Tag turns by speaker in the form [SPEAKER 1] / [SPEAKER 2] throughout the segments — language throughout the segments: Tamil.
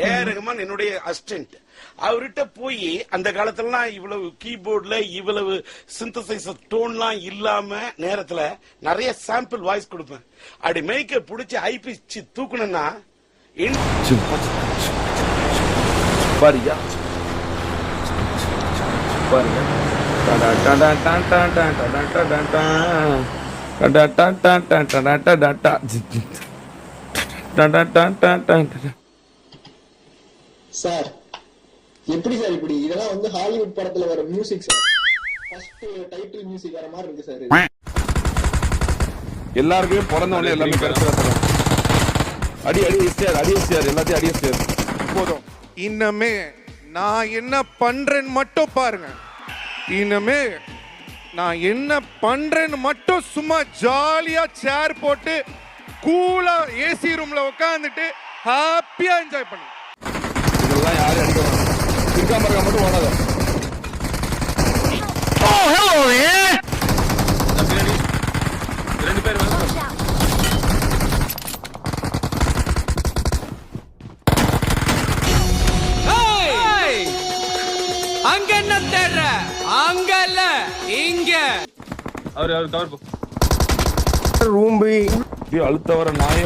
[SPEAKER 1] ஏஆர் ரஹ்மான் என்னுடைய அசிஸ்டன்ட். அவர்கிட்ட போய் அந்த காலத்துலலாம் இவ்வளவு கீபோர்ட்ல இவ்வளவு சிந்தசைசர் டோன்லாம் இல்லாம நேரத்துல நிறைய சாம்பிள் வாய்ஸ் கொடுப்பேன். அப்படி மைக்க புடிச்சு ஐபிச்சு தூக்கணும்னா
[SPEAKER 2] பாரியா பாரியா
[SPEAKER 3] சார் எப்படி சார் இப்படி இதெல்லாம் வந்து ஹாலிவுட் படத்துல வர music sir. First title music வர மாதிரி இருக்கு சார்.
[SPEAKER 2] எல்லாருக்குமே பிறந்தவனே எல்லாமே கிடைச்சிட அடி அடி எஸ்டிஆர் அடி எஸ்டிஆர் எல்லாத்தையும் அடி எஸ்டிஆர் போதும்.
[SPEAKER 4] இன்னமே நான் என்ன பண்றேன்னு மட்டும் பாருங்க. இன்னமே நான் என்ன பண்றேன்னு மட்டும் சும்மா ஜாலியா சேர் போட்டு கூலா ஏசி ரூம்ல உட்காந்துட்டு ஹாப்பியா என்ஜாய் பண்ணு.
[SPEAKER 2] இதெல்லாம் யாரும் அடிக்க இருக்காம இருக்க மட்டும் ஓடாத.
[SPEAKER 5] ரெண்டு பேர்
[SPEAKER 6] அங்க என்ன தேடுற? அங்க இல்ல இங்க.
[SPEAKER 5] அவர் கவர்
[SPEAKER 2] ரூம் போய் அழுத்த வர நாய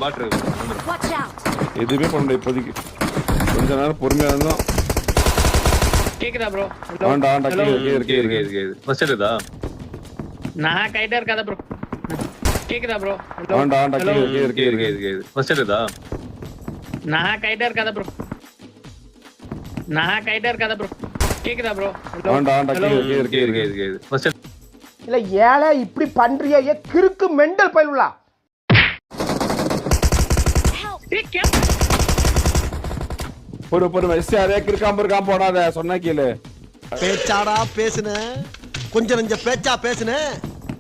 [SPEAKER 5] பாட்டு
[SPEAKER 2] எதுவுமே பண்ண முடியாது இப்போதைக்கு. கொஞ்ச நேரம் பொறுமையா இருந்தோம்.
[SPEAKER 6] கேக்குதா ப்ரோ?
[SPEAKER 2] ஆண்டா ஆண்டா இருக்கு
[SPEAKER 5] ஃபர்ஸ்ட் இருக்குதா?
[SPEAKER 6] நான் கைட்டா இருக்காத ப்ரோ. கேக்குதா ப்ரோ?
[SPEAKER 2] ஆண்டா ஆண்டா இருக்கு
[SPEAKER 5] ஃபர்ஸ்ட் இருக்குதா?
[SPEAKER 6] நான் கைட்டா இருக்காத ப்ரோ. நான் கைட்டா இருக்காத ப்ரோ. கேக்குதா ப்ரோ?
[SPEAKER 2] ஆண்டா ஆண்டா இருக்கு
[SPEAKER 5] ஃபர்ஸ்ட்
[SPEAKER 7] இல்ல ஏழை இப்படி பண்றியா? ஏ கிறுக்கு மெண்டல் பயிலுலா.
[SPEAKER 2] பொறு எஸ்டிஆர் இருக்காம போடாத சொன்னா கேளு.
[SPEAKER 8] பேச்சாடா பேசுன கொஞ்சம் நெஞ்ச பேச்சா பேசுன.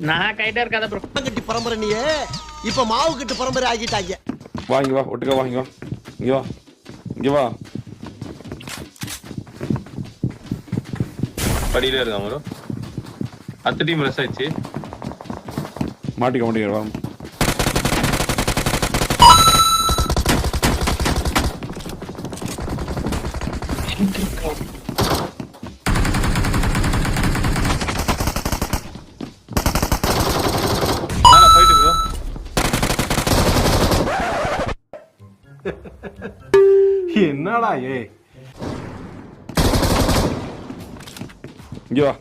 [SPEAKER 6] நான் கைட்டா இருக்காத ப்ரோ.
[SPEAKER 8] கட்டி பரம்பரை நீயே இப்ப மாவு கட்டு பரம்பரை ஆகிட்டாங்க.
[SPEAKER 2] வாங்கி வா ஒட்டுக்க வாங்கி வா. இங்க வா இங்க வா.
[SPEAKER 5] படியில இருக்கான் ப்ரோ. அடுத்த டீம் ரெஸ் ஆயிடுச்சு.
[SPEAKER 2] மாட்டிக்க வா.
[SPEAKER 5] போயிட்டு ப்ரோ.
[SPEAKER 2] என்னடா ஏ இங்க வா.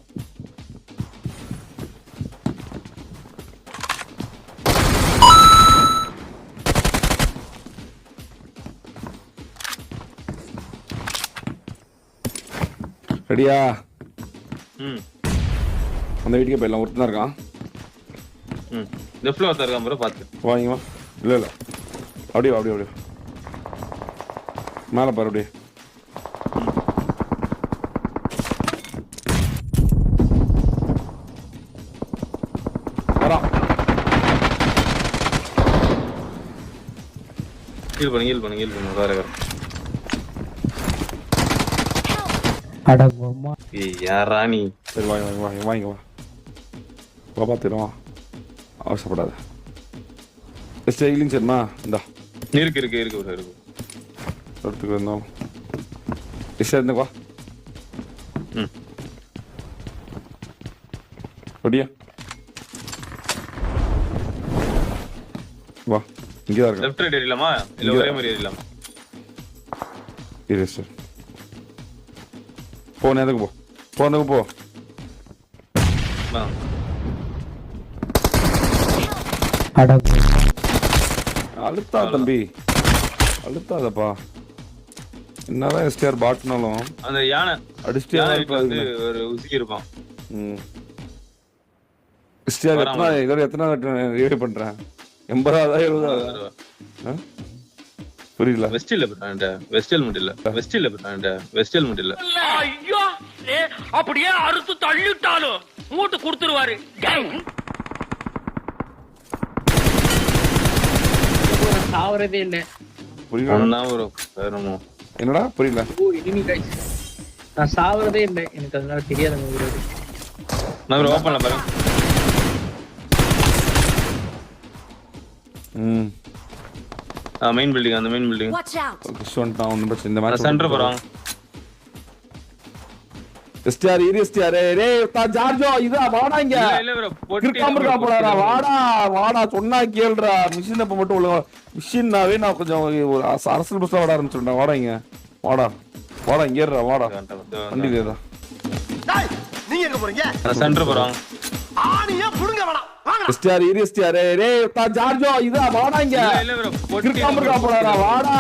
[SPEAKER 2] ரெடியா? அந்த வீட்டுக்கே போயிடலாம். ஒருத்தன் தான் இருக்கான்.
[SPEAKER 5] லெஃப்ட்ல ஒருத்தர் இருக்கான் ப்ரோ பாத்து.
[SPEAKER 2] வாங்கி வா. இல்ல அப்படியே அப்படியே மேல பாரு அப்படியே. வரான்.
[SPEAKER 5] ஹீல் பண்ணு வேற.
[SPEAKER 6] அடங்கம்மா.
[SPEAKER 5] யாரா நீ?
[SPEAKER 2] சரி வாங்க வா. பார்த்துருவோம். அவசரப்படாத. ஹீலிங் சரிமா? இந்தா
[SPEAKER 5] இருக்கு
[SPEAKER 2] எடுத்துக்க இருந்தாலும் இருந்துக்கு வா. ரெடியா? வா. இங்கே இருக்கு.
[SPEAKER 5] லெஃப்ட் ரைட் ஏறிடலாமா இல்ல ஒரே மாதிரி ஏறிடலாமா?
[SPEAKER 2] இரு சார். போனதுக்கு போ. அழுத்தா தம்பி அழுத்தாதப்பா. என்னதான் எஸ்டிஆர் பாட்னாலும்
[SPEAKER 5] அந்த யானை
[SPEAKER 2] அடிச்சிட்டே
[SPEAKER 5] வந்து ஒரு உசுக்கி இருக்கும்.
[SPEAKER 2] எஸ்டிஆர் எத்தனை ரிவைவ் பண்றேன்? 80,000 70,000 புரியல.
[SPEAKER 5] வெஸ்டில் முடியல.
[SPEAKER 6] ஐயோ அப்படியே அறுத்து தள்ளிட்டாலும் மூட்டு கொடுத்துருவாரு. சாவறதே இல்ல.
[SPEAKER 2] புரியல. என்னடா புரியல?
[SPEAKER 6] நான் சாவறதே இல்லை. எனக்கு அதனால தெரியாத.
[SPEAKER 5] நான் ஓபன்ல பாருங்க. மெயின் பில்டிங் அந்த main building
[SPEAKER 9] Watch out!
[SPEAKER 2] Kish வந்துட்டான் ஒன்றும் பிரச்சனை இந்த மேட்ச்
[SPEAKER 5] சென்டர் போறான்
[SPEAKER 2] எஸ்டிஆர் இரு எஸ்டிஆர் டேய் தான் ஜார்ஜோ இதா வாடா இங்க
[SPEAKER 5] இல்ல ப்ரோ
[SPEAKER 2] கிறுக்காம போறாடா வாடா சொன்னா கேளுடா மிஷின் அப்ப மட்டும் உள்ள மிஷின்னாவே நான் கொஞ்சம் ஒரு அரசியல் பஸ்ல வாட ஆரம்பிச்சுடா வாடா இங்க வாடா இங்க ஏறா வாடா வண்டி ஏறா
[SPEAKER 8] டேய் நீங்க எங்க போறீங்க
[SPEAKER 5] சென்டர் போறான்
[SPEAKER 8] ஆணியா புடுங்க வேணாம் வாங்க
[SPEAKER 2] எஸ்டிஆர் இரு எஸ்டிஆர் டேய் தான் ஜார்ஜோ இதா வாடா இங்க
[SPEAKER 5] இல்ல ப்ரோ
[SPEAKER 2] கிறுக்காம போறாடா வாடா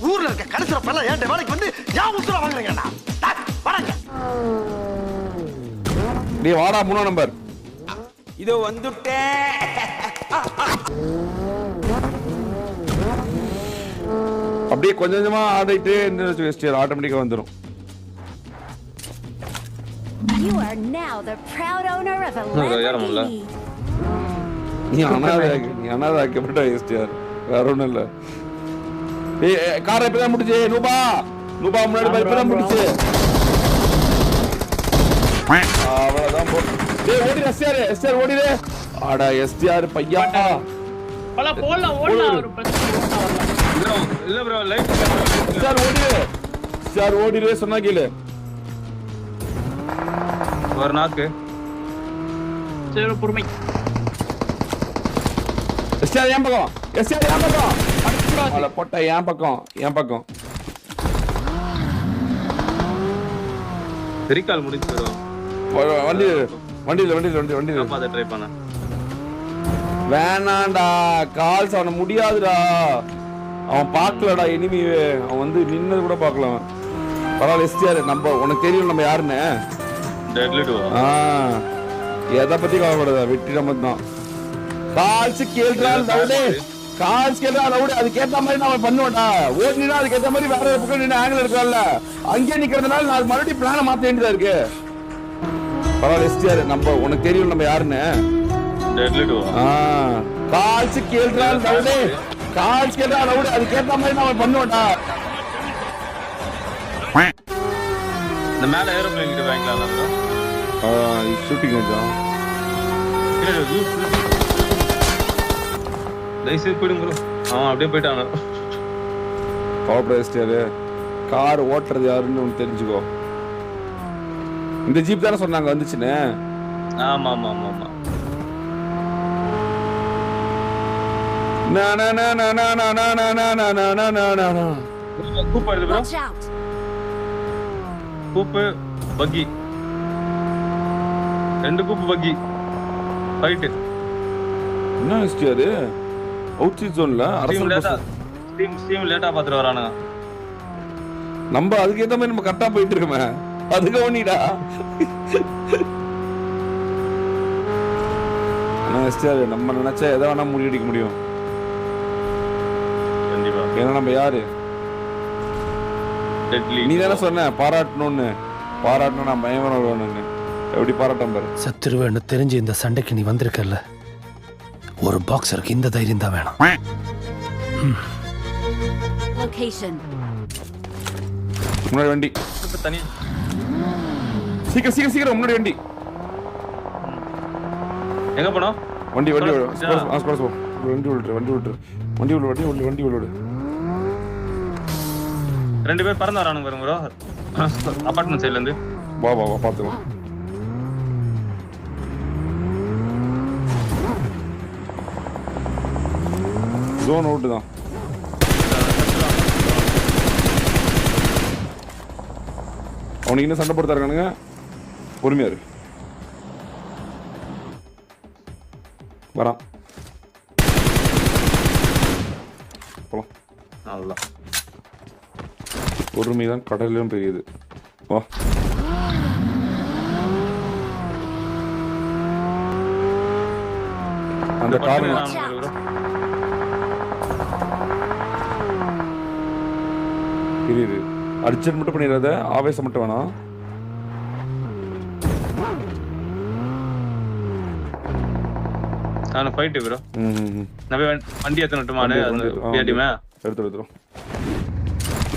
[SPEAKER 8] ஊர்ல இருக்க கடைசில பல்ல ஏன் வேலைக்கு வந்து யா உசுர வாங்குறீங்கடா வாங்க
[SPEAKER 2] டேய் வாடா 3 நம்பர்
[SPEAKER 1] இதோ வந்துட்டேன்.
[SPEAKER 2] அப்படியே கொஞ்சம் கொஞ்சமா ஆடிட்டு இந்த எஸ்டிஆர் ஆட்டோமேட்டிக்கா வந்துரும்
[SPEAKER 9] You are now the proud owner of a
[SPEAKER 5] யாரமுல்ல
[SPEAKER 9] Lamborghini.
[SPEAKER 2] நீ அனாதை ஆக்கப்பட்ட எஸ்டிஆர் வேற ஒண்ணும் இல்ல ஏய் கார் இப்பதான் முடிச்சு நூபா முன்னாடி போய் இப்பதான் முடிச்சு அவ்வளவுதான் போ டேய் ஓடி எஸ்டிஆர் ஓடிடே ஆடா எஸ்டிஆர் பையா
[SPEAKER 6] பல போடலாம் ஒரு பிரச்சனை வரல.
[SPEAKER 5] இல்ல ப்ரோ லைட்
[SPEAKER 2] எஸ்டிஆர் ஓடிடே சொன்னா கேளு
[SPEAKER 5] ஒரு நாக்கு
[SPEAKER 6] சரி பொறுமை.
[SPEAKER 2] எஸ்டிஆர் ஏன் பக்கம் அட போட்ட ஏன் பக்கம்
[SPEAKER 5] தெரிகால் முடிச்சு ப்ரோ
[SPEAKER 2] வண்டி
[SPEAKER 5] காப்பாத்த ட்ரை பண்ண
[SPEAKER 2] வேணாண்டா கால்ஸ் அவன முடியாதுடா அவன் பார்க்கலடா எனிமி அவன் வந்து நின்னது கூட பார்க்கல அவன் பரவாயில்ல எஸ்டிஆர் நம்ம உனக்கு தெரியும் நம்ம யாருன்னு
[SPEAKER 5] டெட்லி டூ
[SPEAKER 2] எதை பத்தி கவலைப்படாத வெற்றி நம்ம தான் கால்ஸ் கேள்றால் லவுடே அதுக்கேற்ற மாதிரி நம்ம பண்ணுவோம்டா ஓடினா அதுக்கேற்ற மாதிரி வேற ஒரு பக்கம் நின்று ஆங்கிள் இருக்கல அங்கேயே நிக்கிறதுனால நான் மறுபடியும் பிளான மாத்த வேண்டியதா இருக்கு பரவாயில்ல எஸ்டிஆர் நம்ம உனக்கு தெரியும் நம்ம யாருன்னு
[SPEAKER 5] டெட்லி டூ
[SPEAKER 2] கால்ஸ் கேள்றால் லவுடே அதுக்கேற்ற மாதிரி நம்ம பண்ணுவோம்டா
[SPEAKER 5] இந்த மேல ஏரோப்ளேன் கிட்ட வாங்கிக்கலாம் ப்ரோ
[SPEAKER 2] ஷூட்டிங் கொஞ்சம்
[SPEAKER 5] தயவுசெய்து போயிடுங்க ப்ரோ அப்படியே போயிட்டாங்க
[SPEAKER 2] எஸ்டிஆர் கார் ஓட்டுறது யாருன்னு உனக்கு தெரிஞ்சுக்கோ இந்த ஜீப் தானே சொன்னாங்க வந்துச்சுன்னு
[SPEAKER 5] ஆமா கூப்பு வருது ப்ரோ
[SPEAKER 9] Watch out!
[SPEAKER 5] கூப்பு பக்கி 2 கூப்பு பக்கி ஃபைட்
[SPEAKER 2] என்ன எஸ்டிஆர் அவுட் சீட் ஜோன்ல அரசல் பஸ்
[SPEAKER 5] ஸ்டீம் லேட்டா பாத்துட்டு வரானுங்க
[SPEAKER 2] நம்ம அதுக்கு ஏத்த மாதிரி நம்ம கரெக்டா போயிட்டு இருக்கோமே அதுக்கு ஒண்ணிடா ஆனா எஸ்டிஆர் நம்ம நினைச்சா எதை வேணா முறியடிக்க முடியும்
[SPEAKER 5] கண்டிப்பா
[SPEAKER 2] ஏன்னா நம்ம யாரு
[SPEAKER 5] டெட்லி
[SPEAKER 2] நீ தானே சொன்ன பாராட்டணும்னு நான் பயங்கரம் வருவேன்னு எப்படி பாராட்டம் பாரு
[SPEAKER 8] சத்துருவேன்னு தெரிஞ்சு இந்த சண்டைக்கு நீ வந்திருக்கல ஒரு பாக்ஸருக்கு இந்த தைரியம் தான் வேணும்
[SPEAKER 9] Location.
[SPEAKER 2] முன்னாடி வண்டி
[SPEAKER 5] தனி
[SPEAKER 2] சீக்கிரம் முன்னாடி வண்டி
[SPEAKER 5] எங்க போனோம்
[SPEAKER 2] வண்டி விடு
[SPEAKER 5] 2 பேர் பறந்து வரானுங்க பாருங்க ப்ரோ அபார்ட்மெண்ட் சைடுல இருந்து
[SPEAKER 2] வா பாத்துக்கலாம் ஜோன் அவுட் தான் அவனுக்கு இன்னும் சண்டை போட்டு இருக்கானுங்க பொறுமையா இரு வரான் போலாம்
[SPEAKER 5] அவ்வளவுதான்
[SPEAKER 2] பொறுமைதான் கடலிலும் பெரியது வா அந்த காரணம் இரு அர்ஜென்ட் மட்டும் பண்ணிடாத ஆவேசம் மட்டும் வேணாம்
[SPEAKER 5] நான் ஃபைட் ப்ரோ நான் போய் வண்டி ஏத்தனட்டுமானே அந்த பியாடிமே
[SPEAKER 2] எடுத்துறோம்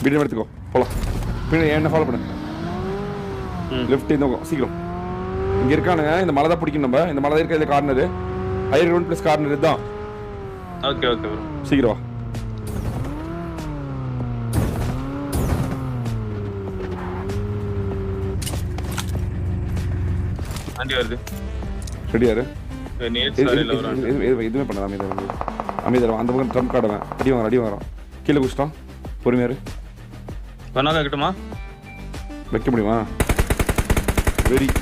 [SPEAKER 2] வீடியோ எடுத்துக்கோ போலாம் பின்னாடி என்ன ஃபாலோ பண்ணு லெஃப்ட் இந்த பக்கம் சீக்கிரம் இங்க இருக்கானுங்க இந்த மலை தான் பிடிக்கும் நம்ம இந்த மலை இருக்க இந்த corner higher ground plus corner இதுதான்
[SPEAKER 5] ஓகே ஓகே ப்ரோ.
[SPEAKER 2] சீக்கிரம் வா.
[SPEAKER 5] வண்டி வருது.
[SPEAKER 2] ரெடியாரு?
[SPEAKER 5] நேட் சாரில வரான்.
[SPEAKER 2] எதுவுமே பண்ணாத அமைதியா அந்த பக்கம் ட்ரம் கார்டுவேன். அடி வாங்குறான். கீழே குடிச்சிட்டான். பொறுமையாரு.
[SPEAKER 5] பண்ணாத வைக்கட்டுமா?
[SPEAKER 2] வைக்க முடியுமா? வெரிக்கா.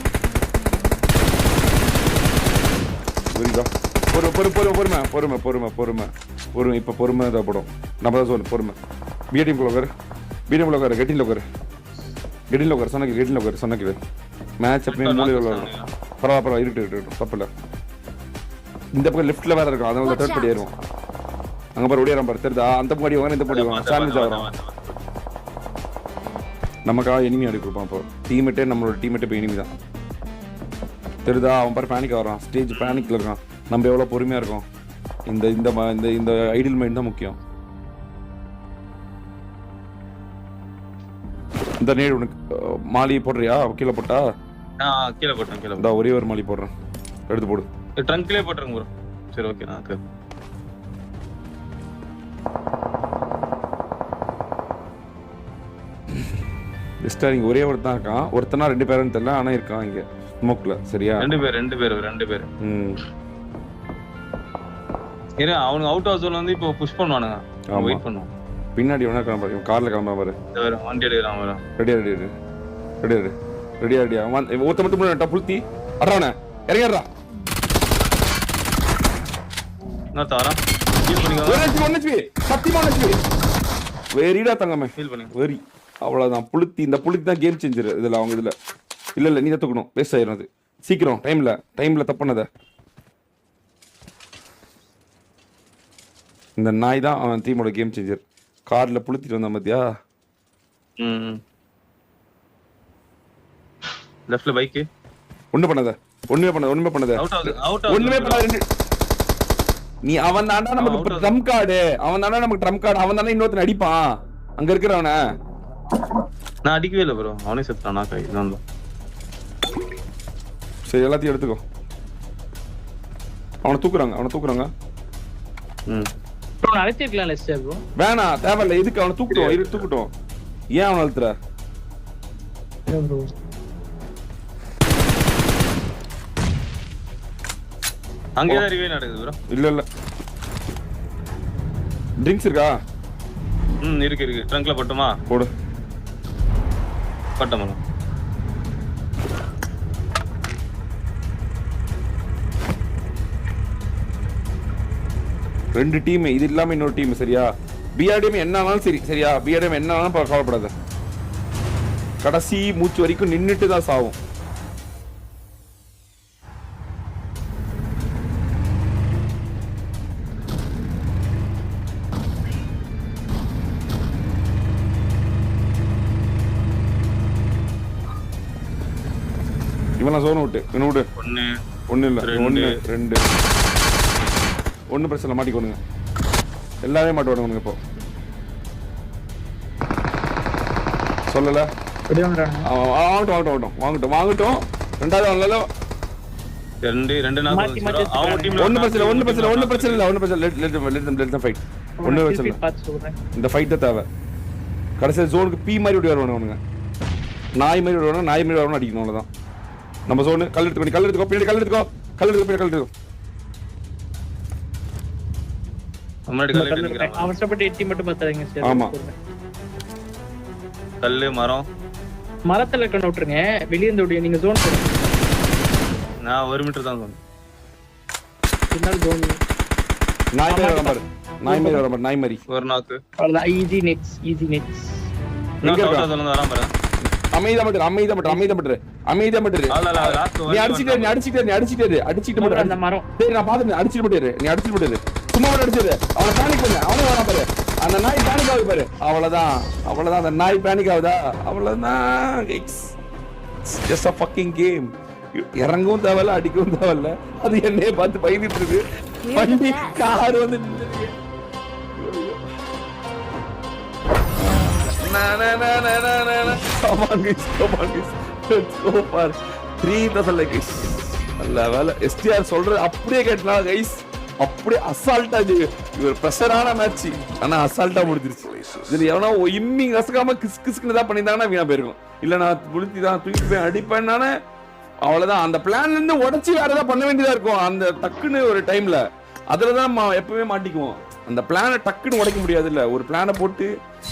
[SPEAKER 2] பொறுமை. இப்போ பொறுமை தேவைப்படும். நம்ம தான் சொல்லணும் பொறுமை. பிஎடிஎம் உட்காரு. கெட்டியில் உட்காரு. சொன்னக்கு மேட்ச் அப்பயே மூலையில் விளாடும். பரவாயில்ல இருக்கட்டும் தப்பு இல்லை. இந்த பக்கம் லெஃப்ட்ல வேற இருக்கும். அதனால தேர்ட் படி ஏறுவோம். அங்கே பாரு ஓடியாரம் பாரு தெரியுதா? அந்த பக்கம் அடி வாங்க, இந்த படி வாங்க. சாண்ட்விச் ஆகிறோம். நமக்காக எனிமி அடி கொடுப்பான். இப்போ டீமேட்டே நம்மளோட டீமேட்டே இப்போ எனிமி தான் தெரியுதா? அவன் பாரு பேனிக் ஆகிறான். ஸ்டேஜ் பேனிக்ல இருக்கான். நம்ம எவ்வளோ பொறுமையாக இருக்கோம். இந்த இந்த இந்த இந்த ஐடியல் மைண்ட் தான் முக்கியம். இந்த நேடு உனக்கு மாலி போடுறியா? கீழே போட்டா?
[SPEAKER 5] கீழே போட்டேன்.
[SPEAKER 2] இந்த ஒரே ஒரு மாலி போடுறேன். எடுத்து போடு.
[SPEAKER 5] ட்ரங்க்லயே போட்டுருங்க ப்ரோ. சரி ஓகே. நான்
[SPEAKER 2] இங்க ஒரே ஒருத்தன் இருக்கான். ஒருத்தனா 2 பேரும் தெரியல. ஆனா இருக்கான் இங்க ஸ்மோக்ல. சரியா?
[SPEAKER 5] 2 பேர். ஏன்னா அவனுக்கு அவுட் ஹவுஸ் வந்து இப்போ புஷ் பண்ணுவானுங்க. வெயிட் பண்ணுவோம்.
[SPEAKER 2] பின்னாடி வேணா கிளம்புற. கார்ல கிளம்புற பாரு.
[SPEAKER 5] வண்டி எடுக்கிறான் வர.
[SPEAKER 2] ரெடியா. ஒருத்த மட்டும் முன்னாடி புளுத்தி அறவன இறங்கிடுறா.
[SPEAKER 5] நான் தாரா ஃபீல் பண்ணிக்கோ.
[SPEAKER 2] சத்தியமா வெரிடா தங்கமே.
[SPEAKER 5] ஃபீல் பண்ணி
[SPEAKER 2] வெரி. அவ்வளவுதான். இந்த புளுத்தி தான் கேம் சேஞ்சர் இதுல. அவங்க இதுல இல்ல நீ தூக்கணும். வேஸ்ட் ஆயிரும் அது. சீக்கிரம் டைம்ல தப்புனத. இந்த நாய் தான் அவன் டீமோட கேம் சேஞ்சர். கார்ல புளுத்திட்டு வந்தான் பாத்தியா?
[SPEAKER 5] லெஃப்ட்ல பைக்.
[SPEAKER 2] ஒண்ணுமே பண்ணாத. நீ அவன் தாண்டா நமக்கு ட்ரம் கார்டு. அவன் தானே இன்னொருத்தன் அடிப்பான். அங்க இருக்கிறவன
[SPEAKER 5] நான் அடிக்கவே இல்லை ப்ரோ. அவனே செத்துட்டானா? கை தான்.
[SPEAKER 2] சரி எல்லாத்தையும் எடுத்துக்கோ. அவனை தூக்குறாங்க.
[SPEAKER 6] ப்ரோ அழைச்சிருக்கலாம் லெஸ்டர் ப்ரோ.
[SPEAKER 2] வேணாம் தேவையில்ல. எதுக்கு அவனை தூக்கட்டும். ஏன் அவனை அழுத்துற?
[SPEAKER 6] ப்ரோ
[SPEAKER 5] அங்கேதான் ரிவே நடக்குது ப்ரோ.
[SPEAKER 2] இல்ல ட்ரிங்க்ஸ் இருக்கா?
[SPEAKER 5] இருக்கு. ட்ரங்க்ல போட்டுமா?
[SPEAKER 2] போடு.
[SPEAKER 5] பட்டமா?
[SPEAKER 2] 2 டீம். இது இல்லாம இன்னொரு டீம். சரியா? பிஆர்டிஎம் என்ன ஆனாலும் சரியா? பிஆர்டிஎம் என்ன ஆனாலும் கவலைப்படாத. கடைசி மூச்சு வரைக்கும் நின்னுட்டு தான் சாவும். இவனா சோன் விட்டு விடு. ஒன்னு இல்ல 1 2 ஒன்னும் பிரச்சனை. மாட்டிக்கோணுங்க. எல்லாமே மாட்டுவானுங்க. இப்போ சொல்லல. வாங்கட்டும். ரெண்டாவது வரல. ஒன்னும் பிரச்சனை இல்ல. ஃபைட். ஒன்னும் பிரச்சனை இல்ல. இந்த ஃபைட் தான் தேவை. கடைசியில் ஜோனுக்கு பி மாதிரி ஓடி வருவானுங்க. நாய் மாதிரி வருவானு அடிக்கணும். அவ்வளவுதான். நம்ம சோனு. கல் எடுத்துக்கோ. பின்னாடி
[SPEAKER 6] அவசரப்பட்டு எட்டி மட்டும் பார்த்தாதீங்க சார்.
[SPEAKER 2] ஆமா.
[SPEAKER 5] கல்லு
[SPEAKER 6] மரத்துல இருக்க விட்டுருங்க. வெளியே இருந்து நீங்க ஜோன் போடுங்க.
[SPEAKER 5] நான் 1 மீட்டர் தான் சொன்னேன்.
[SPEAKER 6] பின்னாடி ஜோன்.
[SPEAKER 2] நாய் மாதிரி வர மாதிரி.
[SPEAKER 5] ஒரு நாக்கு.
[SPEAKER 6] அவ்வளவுதான். Easy next.
[SPEAKER 5] நான் டவுட்டா சொல்லுங்க. வராம பாரு.
[SPEAKER 2] அமைதியா மட்டும். நீ அடிச்சிட்டு மட்டும்.
[SPEAKER 6] அந்த மரம்.
[SPEAKER 2] சரி நான் பாத்துட்டேன். அடிச்சிட்டு போயிரு. சும்மா அடிச்சிரு. அவனை பேனிக் பண்ணு. அவனே வரான் பாரு. அந்த நாய் பேனிக் ஆகுது பாரு. அவ்வளவுதான். அந்த நாய் பேனிக் ஆகுதா? அவ்வளவுதான். Just a fucking game. இறங்கவும் தேவையில்ல, அடிக்கவும் தேவையில்ல. அது என்னைய பார்த்து பயந்துட்டு இருக்கு. வண்டி கார் வந்து Come on guys. Let's go for 3,000 guys. நல்ல வேலை. STR சொல்றது அப்படியே கேட்டலாம் guys. அப்படியே அசால்ட்டா இவர் ப்ரெஷரான மேட்ச் ஆனா அசால்ட்டா முடிஞ்சிருச்சு. இதுல எவனா இம்மி கசக்காம கிஸ் கிஸ்க்குன்னு தான் பண்ணியிருந்தாங்கன்னா வீணா போயிருக்கும். இல்ல நான் புளுத்தி தான் தூக்கி போய் அடிப்பேன்னானே அவ்வளவுதான். அந்த பிளான்ல இருந்து உடச்சி வேற ஏதாவது பண்ண வேண்டியதா இருக்கும் அந்த டக்குன்னு ஒரு டைம்ல. அதுலதான் எப்பவுமே மாட்டிக்குவோம். அந்த பிளானை டக்குன்னு உடைக்க முடியாது இல்ல. ஒரு பிளானை போட்டு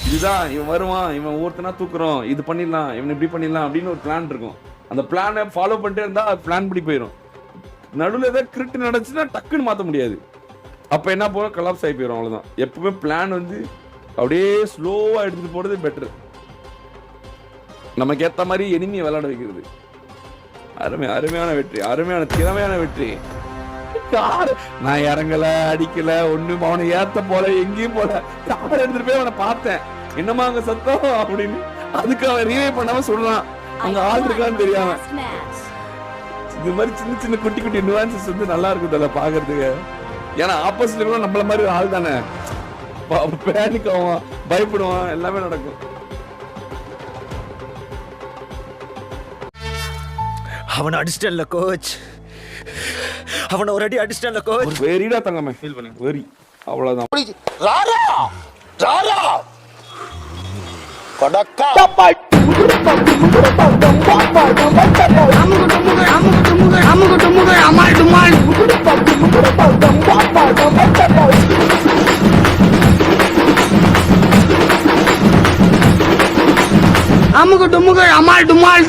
[SPEAKER 2] இதுதான் இவன் வருவான், இவன் ஒருத்தனா தூக்குறோம், இது பண்ணிடலாம், இவன் இப்படி பண்ணிடலாம் அப்படின்னு ஒரு பிளான் இருக்கும். அந்த பிளானை ஃபாலோ பண்ணிட்டே இருந்தா பிளான் படி போயிடும். நடுவில் ஏதாவது கிரிட்டு நடந்துச்சுன்னா டக்குன்னு மாற்ற முடியாது. அப்போ என்ன போகிறோம், கலாப்ஸ் ஆகி போயிடும். அவ்வளோதான். எப்பவுமே பிளான் வந்து அப்படியே ஸ்லோவாக எடுத்துகிட்டு போகிறது பெட்ரு. நமக்கு ஏற்ற மாதிரி எனிமியை விளையாட வைக்கிறது. அருமையான வெற்றி, அருமையான திறமையான வெற்றி. நான் இறங்கல, அடிக்கல, ஒன்றும் அவனை ஏற்ற போல, எங்கேயும் போல. கார் எடுத்துட்டு போய் அவனை பார்த்தேன், என்னமா அங்கே சத்தம் அப்படின்னு. அதுக்கு அவன் ரீவே பண்ணாம சொல்றான் அங்க ஆள் இருக்கான்னு தெரியாம. இது மாதிரி சின்ன சின்ன குட்டி குட்டி நியூவான்சஸ் வந்து நல்லா இருக்கும் அதில் பார்க்கறதுக்கு. ஏன்னா ஆப்போசிட்ல கூட நம்மள மாதிரி ஆள் தானே, பேனிக் ஆவான், பயப்படுவான், எல்லாமே நடக்கும்.
[SPEAKER 8] அவனை அடிச்சிட்டல்ல கோச், அவனை ஒரு அடி அடிச்சிட்டல்ல கோச்.
[SPEAKER 2] வெறிடா தங்கமே, ஃபீல் பண்ணு, வெறி, அவ்வளவுதான்.
[SPEAKER 7] அமுகு டுமுகு அமால் டுமால்.